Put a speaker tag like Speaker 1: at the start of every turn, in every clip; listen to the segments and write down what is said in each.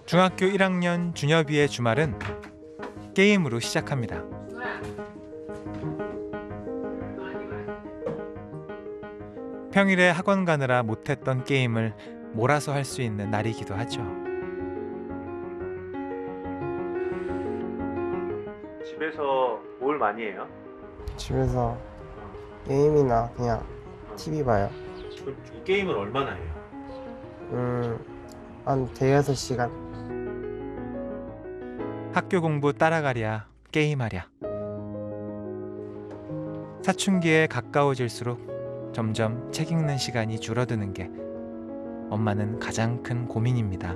Speaker 1: 중학교 1학년 준엽이의 주말은 게임으로 시작합니다. 평일에 학원 가느라 못했던 게임을 몰아서 할 수 있는 날이기도 하죠.
Speaker 2: 집에서 뭘 많이 해요?
Speaker 3: 집에서 게임이나 그냥 TV 봐요.
Speaker 2: 이 게임을 얼마나 해요?
Speaker 3: 한 대여섯 시간.
Speaker 1: 학교 공부 따라가랴 게임하랴. 사춘기에 가까워질수록 점점 책 읽는 시간이 줄어드는 게 엄마는 가장 큰 고민입니다.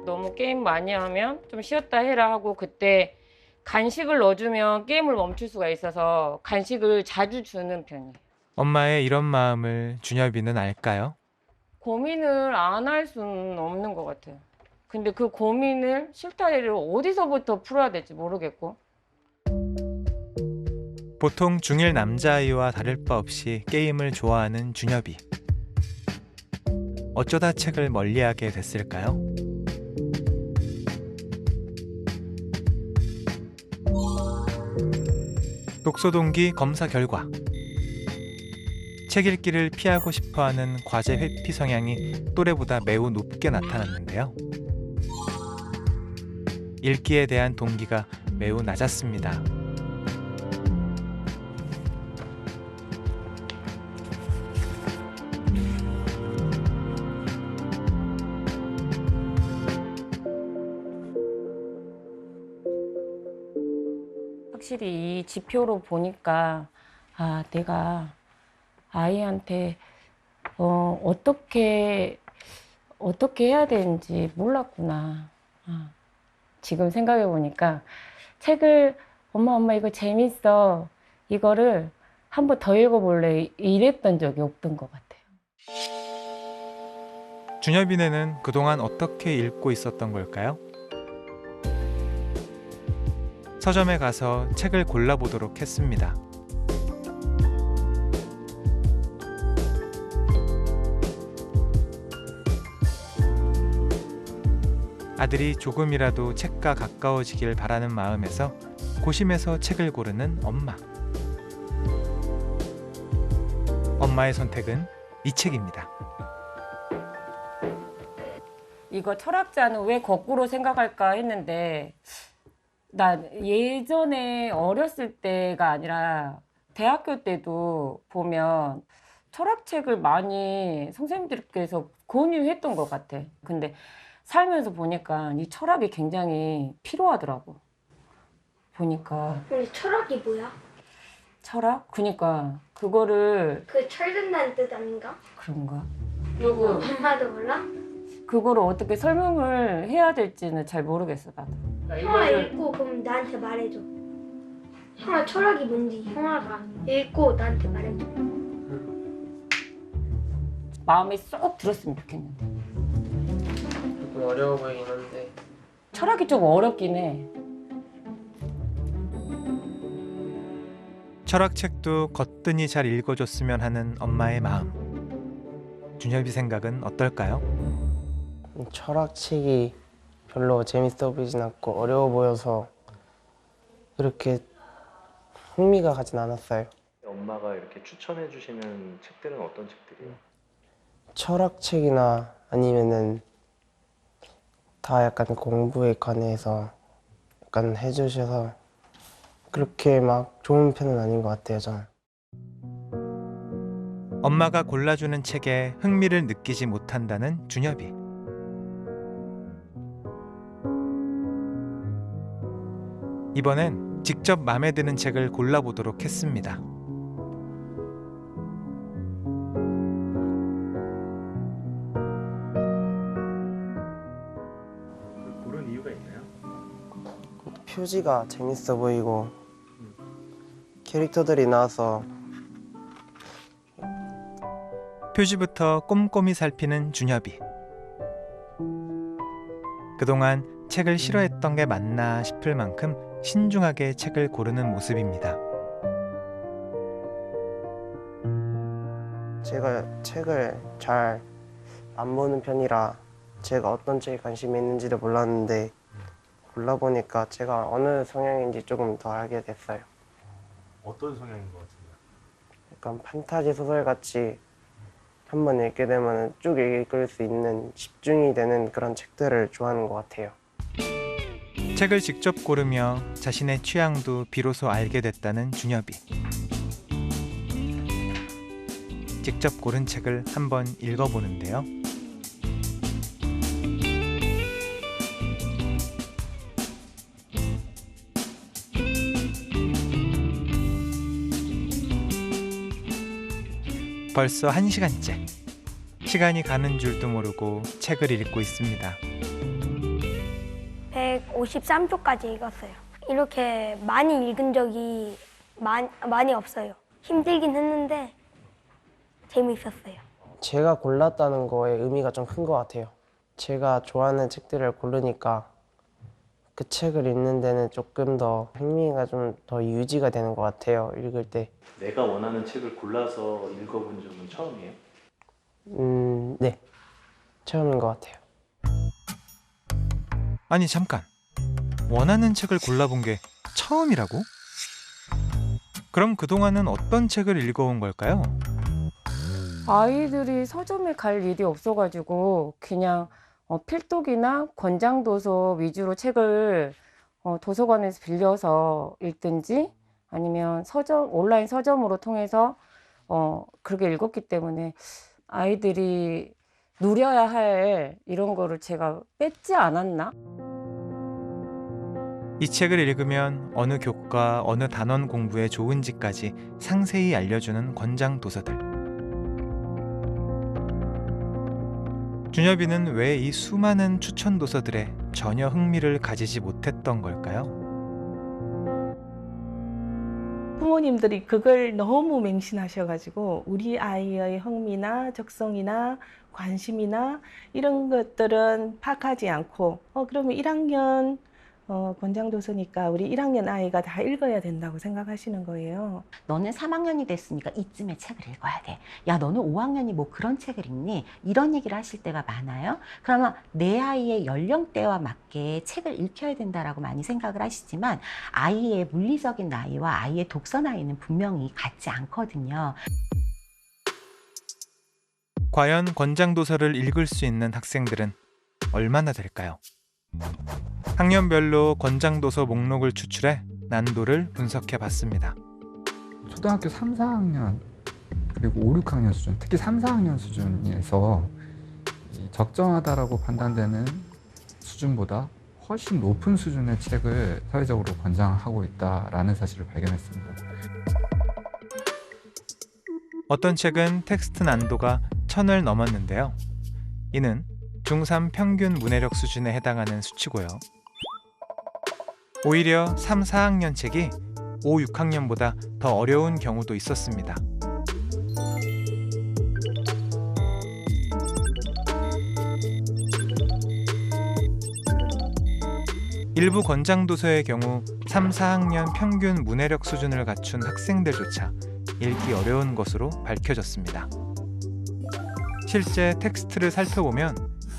Speaker 4: 너무 게임 많이 하면 좀 쉬었다 해라 하고 그때 간식을 넣어주면 게임을 멈출 수가 있어서 간식을 자주 주는 편이에요.
Speaker 1: 엄마의 이런 마음을 준엽이는 알까요?
Speaker 4: 고민을 안 할 수는 없는 것 같아요. 근데 그 고민을 실타래를 어디서부터 풀어야 될지 모르겠고.
Speaker 1: 보통 중1 남자아이와 다를 바 없이 게임을 좋아하는 준엽이. 어쩌다 책을 멀리하게 됐을까요? 독서동기 검사 결과. 책 읽기를 피하고 싶어하는 과제 회피 성향이 또래보다 매우 높게 나타났는데요. 읽기에 대한 동기가 매우 낮았습니다.
Speaker 4: 확실히 이 지표로 보니까 아, 내가 아이한테 어떻게 해야 되는지 몰랐구나. 지금 생각해 보니까 책을 엄마 이거 재밌어. 이거를 한번 더 읽어볼래. 이랬던 적이 없던 것 같아요.
Speaker 1: 준엽이네는 그동안 어떻게 읽고 있었던 걸까요? 서점에 가서 책을 골라보도록 했습니다. 아들이 조금이라도 책과 가까워지길 바라는 마음에서 고심해서 책을 고르는 엄마. 엄마의 선택은 이 책입니다.
Speaker 4: 이거 철학자는 왜 거꾸로 생각할까 했는데 나 예전에 어렸을 때가 아니라 대학교 때도 보면 철학책을 많이 선생님들께서 권유했던 것 같아. 근데 살면서 보니까 이 철학이 굉장히 필요하더라고. 보니까
Speaker 5: 근데 철학이 뭐야?
Speaker 4: 철학? 그니까 그거를
Speaker 5: 그 철든다는 뜻 아닌가?
Speaker 4: 그런가?
Speaker 5: 엄마도 몰라?
Speaker 4: 그거를 어떻게 설명을 해야 될지는 잘 모르겠어 나도.
Speaker 5: 형아 읽고 그럼 나한테 말해줘. 형아 철학이 뭔지 형아가 읽고 나한테 말해줘.
Speaker 4: 마음에 쏙 들었으면 좋겠는데.
Speaker 3: 조금 어려워 보이긴 한데.
Speaker 4: 철학이 좀 어렵긴 해.
Speaker 1: 철학책도 거뜬히 잘 읽어줬으면 하는 엄마의 마음. 준엽이 생각은 어떨까요?
Speaker 3: 철학책이 별로 재밌어 보이진 않고 어려워 보여서 그렇게 흥미가 가진 않았어요.
Speaker 2: 엄마가 이렇게 추천해 주시는 책들은 어떤 책들이에요?
Speaker 3: 철학책이나 아니면은 다 약간 공부에 관해서 약간 해주셔서 그렇게 막 좋은 편은 아닌 것 같아요, 저는.
Speaker 1: 엄마가 골라주는 책에 흥미를 느끼지 못한다는 준엽이. 이번엔 직접 마음에 드는 책을 골라보도록 했습니다.
Speaker 2: 고른 이유가 있나요?
Speaker 3: 표지가 재밌어 보이고 캐릭터들이 나와서
Speaker 1: 표지부터 꼼꼼히 살피는 준엽이. 그동안 책을 싫어했던 게 맞나 싶을 만큼 신중하게 책을 고르는 모습입니다.
Speaker 3: 제가 책을 잘 안 보는 편이라 제가 어떤 책에 관심이 있는지도 몰랐는데 골라보니까 제가 어느 성향인지 조금 더 알게 됐어요.
Speaker 6: 어떤 성향인 것 같은가요?
Speaker 3: 약간 판타지 소설 같이 한번 읽게 되면 쭉 읽을 수 있는 집중이 되는 그런 책들을 좋아하는 것 같아요.
Speaker 1: 책을 직접 고르며 자신의 취향도 비로소 알게 됐다는 준엽이. 직접 고른 책을 한번 읽어보는데요. 벌써 1시간째. 시간이 가는 줄도 모르고 책을 읽고 있습니다.
Speaker 5: 153쪽까지 읽었어요. 이렇게 많이 읽은 적이 많이 없어요. 힘들긴 했는데 재미있었어요.
Speaker 3: 제가 골랐다는 거에 의미가 좀 큰 것 같아요. 제가 좋아하는 책들을 고르니까 그 책을 읽는 데는 조금 더 흥미가 좀 더 유지가 되는 것 같아요. 읽을 때.
Speaker 2: 내가 원하는 책을 골라서 읽어본 적은 처음이에요?
Speaker 3: 네. 처음인 것 같아요.
Speaker 1: 아니 잠깐. 원하는 책을 골라본 게 처음이라고? 그럼 그동안은 어떤 책을 읽어온 걸까요?
Speaker 4: 아이들이 서점에 갈 일이 없어가지고 그냥 필독이나 권장도서 위주로 책을 도서관에서 빌려서 읽든지 아니면 온라인 서점으로 통해서 그렇게 읽었기 때문에 아이들이 누려야 할 이런 거를 제가 뺐지 않았나?
Speaker 1: 이 책을 읽으면 어느 교과, 어느 단원 공부에 좋은지까지 상세히 알려주는 권장 도서들. 준엽이는 왜 이 수많은 추천 도서들에 전혀 흥미를 가지지 못했던 걸까요?
Speaker 7: 부모님들이 그걸 너무 맹신하셔가지고 우리 아이의 흥미나 적성이나 관심이나 이런 것들은 파악하지 않고 그러면 1학년 권장도서니까 우리 1학년 아이가 다 읽어야 된다고 생각하시는 거예요.
Speaker 8: 너는 3학년이 됐으니까 이쯤에 책을 읽어야 돼. 야, 너는 5학년이 뭐 그런 책을 읽니? 이런 얘기를 하실 때가 많아요. 그러면 내 아이의 연령대와 맞게 책을 읽혀야 된다라고 많이 생각을 하시지만 아이의 물리적인 나이와 아이의 독서 나이는 분명히 같지 않거든요.
Speaker 1: 과연 권장 도서를 읽을 수 있는 학생들은 얼마나 될까요? 학년별로 권장 도서 목록을 추출해 난도를 분석해 봤습니다.
Speaker 9: 초등학교 3, 4학년 그리고 5, 6학년 수준, 특히 3, 4학년 수준에서 적정하다라고 판단되는 수준보다 훨씬 높은 수준의 책을 사회적으로 권장하고 있다라는 사실을 발견했습니다.
Speaker 1: 어떤 책은 텍스트 난도가 1000을 넘었는데요. 이는 중3 평균 문해력 수준에 해당하는 수치고요. 오히려 3, 4학년 책이 5, 6학년보다 더 어려운 경우도 있었습니다. 일부 권장도서의 경우 3, 4학년 평균 문해력 수준을 갖춘 학생들조차 읽기 어려운 것으로 밝혀졌습니다. 실제 텍스트를 살펴보면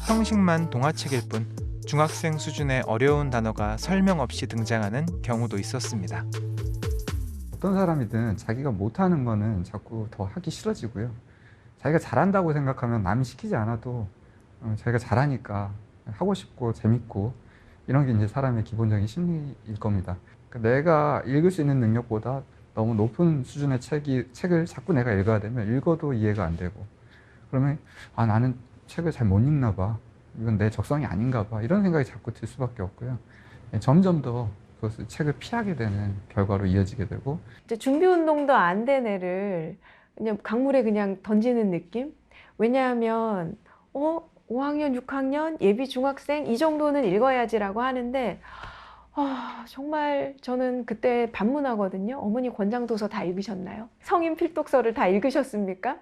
Speaker 1: 형식만 동화책일 뿐 중학생 수준의 어려운 단어가 설명 없이 등장하는 경우도 있었습니다.
Speaker 9: 어떤 사람이든 자기가 못하는 거는 자꾸 더 하기 싫어지고요. 자기가 잘한다고 생각하면 남이 시키지 않아도 자기가 잘하니까 하고 싶고 재밌고 이런 게 이제 사람의 기본적인 심리일 겁니다. 그러니까 내가 읽을 수 있는 능력보다 너무 높은 수준의 책을 자꾸 내가 읽어야 되면 읽어도 이해가 안 되고 그러면 나는 책을 잘 못 읽나 봐. 이건 내 적성이 아닌가 봐. 이런 생각이 자꾸 들 수밖에 없고요. 점점 더 그것을 책을 피하게 되는 결과로 이어지게 되고
Speaker 10: 이제 준비 운동도 안 된 애를 그냥 강물에 그냥 던지는 느낌? 왜냐하면 5학년, 6학년, 예비 중학생 이 정도는 읽어야지라고 하는데 정말 저는 그때 반문하거든요. 어머니 권장도서 다 읽으셨나요? 성인 필독서를 다 읽으셨습니까?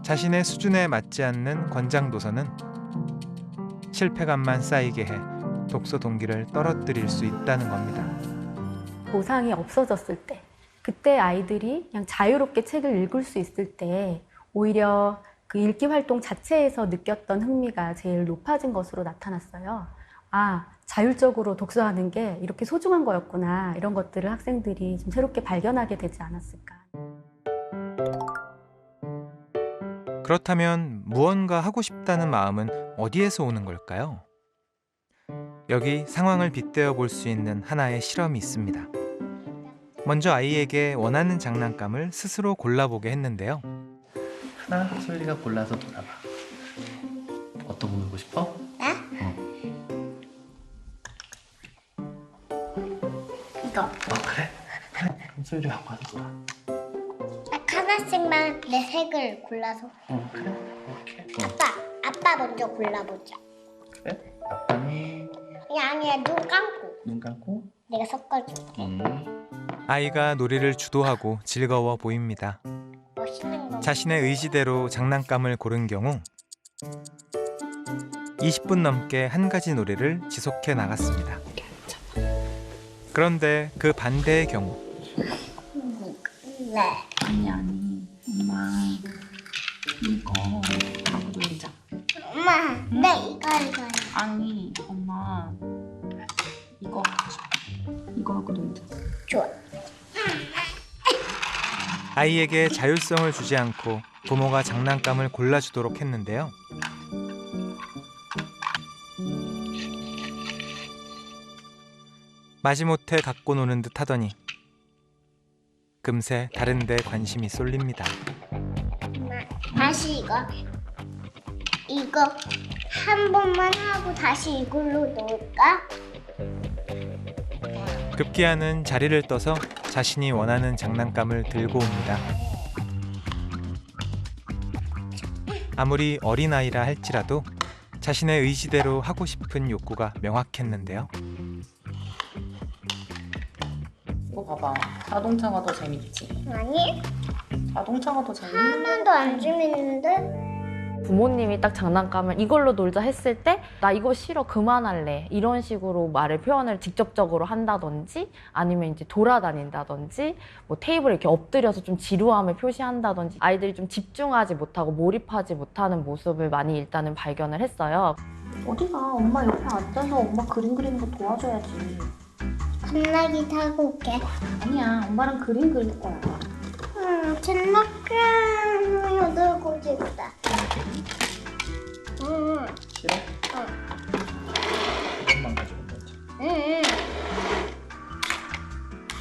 Speaker 1: 자신의 수준에 맞지 않는 권장 도서는 실패감만 쌓이게 해 독서 동기를 떨어뜨릴 수 있다는 겁니다.
Speaker 11: 보상이 없어졌을 때, 그때 아이들이 그냥 자유롭게 책을 읽을 수 있을 때 오히려 그 읽기 활동 자체에서 느꼈던 흥미가 제일 높아진 것으로 나타났어요. 아, 자율적으로 독서하는 게 이렇게 소중한 거였구나. 이런 것들을 학생들이 좀 새롭게 발견하게 되지 않았을까.
Speaker 1: 그렇다면 무언가 하고 싶다는 마음은 어디에서 오는 걸까요? 여기 상황을 빗대어 볼 수 있는 하나의 실험이 있습니다. 먼저 아이에게 원하는 장난감을 스스로 골라보게 했는데요.
Speaker 12: 하나, 소율이가 골라서 놀아봐. 어떤 거 놀고 싶어?
Speaker 5: 이거.
Speaker 12: 그래? 소율이랑 가서 놀아.
Speaker 5: 딱 하나씩만 내 색을 골라서.
Speaker 12: 그래. 오케이.
Speaker 5: 아빠 먼저 골라보자.
Speaker 12: 그래? 아빠는
Speaker 5: 아니야, 눈 감고.
Speaker 12: 눈 감고.
Speaker 5: 내가 섞어줄게.
Speaker 1: 아이가 놀이를 주도하고 즐거워 보입니다.
Speaker 5: 멋있는 거.
Speaker 1: 자신의 의지대로 장난감을 고른 경우 20분 넘게 한 가지 놀이를 지속해 나갔습니다. 그런데 그 반대의 경우
Speaker 5: 네.
Speaker 13: 아니 엄마 이거 하고 놀자.
Speaker 5: 엄마, 네 이거.
Speaker 13: 아니 엄마 이거 하고 싶어. 이거 하고 놀자.
Speaker 5: 좋아.
Speaker 1: 아이에게 자율성을 주지 않고 부모가 장난감을 골라주도록 했는데요. 마지못해 갖고 노는 듯 하더니 금세 다른 데 관심이 쏠립니다.
Speaker 5: 엄마, 다시 이거 한 번만 하고 다시 이걸로 놀까?
Speaker 1: 급기야는 자리를 떠서 자신이 원하는 장난감을 들고 옵니다. 아무리 어린아이라 할지라도 자신의 의지대로 하고 싶은 욕구가 명확했는데요.
Speaker 13: 이거 봐봐. 자동차가 더 재밌지?
Speaker 5: 아니,
Speaker 13: 자동차가 더 재밌는
Speaker 5: 하나도 안 재밌는데?
Speaker 14: 부모님이 딱 장난감을 이걸로 놀자 했을 때 나 이거 싫어 그만할래 이런 식으로 말을 표현을 직접적으로 한다든지 아니면 이제 돌아다닌다든지 뭐 테이블에 이렇게 엎드려서 좀 지루함을 표시한다든지 아이들이 좀 집중하지 못하고 몰입하지 못하는 모습을 많이 일단은 발견을 했어요.
Speaker 13: 어디가? 엄마 옆에 앉아서 엄마 그림 그리는 거 도와줘야지.
Speaker 5: 겁나기 타고 올게.
Speaker 13: 아니야, 엄마랑 그림 그릴 거야.
Speaker 5: 장난감 놀고 싶다.
Speaker 12: 싫어? 이것만 가지고 놀자.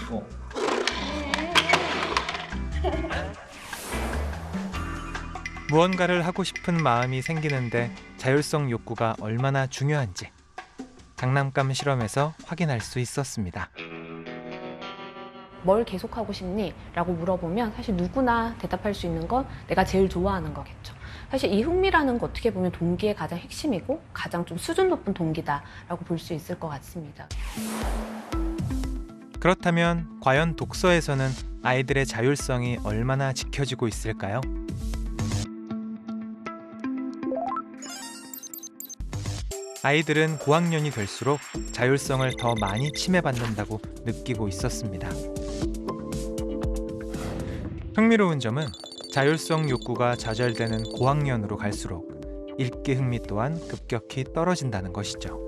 Speaker 12: 이거.
Speaker 1: 무언가를 하고 싶은 마음이 생기는데 자율성 욕구가 얼마나 중요한지 장난감 실험에서 확인할 수 있었습니다.
Speaker 14: 뭘 계속하고 싶니? 라고 물어보면 사실 누구나 대답할 수 있는 건 내가 제일 좋아하는 거겠죠. 사실 이 흥미라는 거 어떻게 보면 동기의 가장 핵심이고 가장 좀 수준 높은 동기다라고 볼 수 있을 것 같습니다.
Speaker 1: 그렇다면 과연 독서에서는 아이들의 자율성이 얼마나 지켜지고 있을까요? 아이들은 고학년이 될수록 자율성을 더 많이 침해받는다고 느끼고 있었습니다. 흥미로운 점은 자율성 욕구가 좌절되는 고학년으로 갈수록 읽기 흥미 또한 급격히 떨어진다는 것이죠.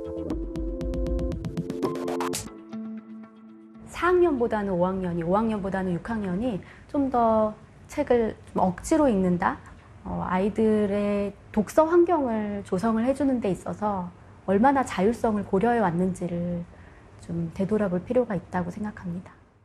Speaker 11: 4학년보다는 5학년이, 5학년보다는 6학년이 좀 더 책을 좀 억지로 읽는다? 아이들의 독서 환경을 조성을 해주는 데 있어서 얼마나 자율성을 고려해 왔는지를 좀 되돌아볼 필요가 있다고 생각합니다.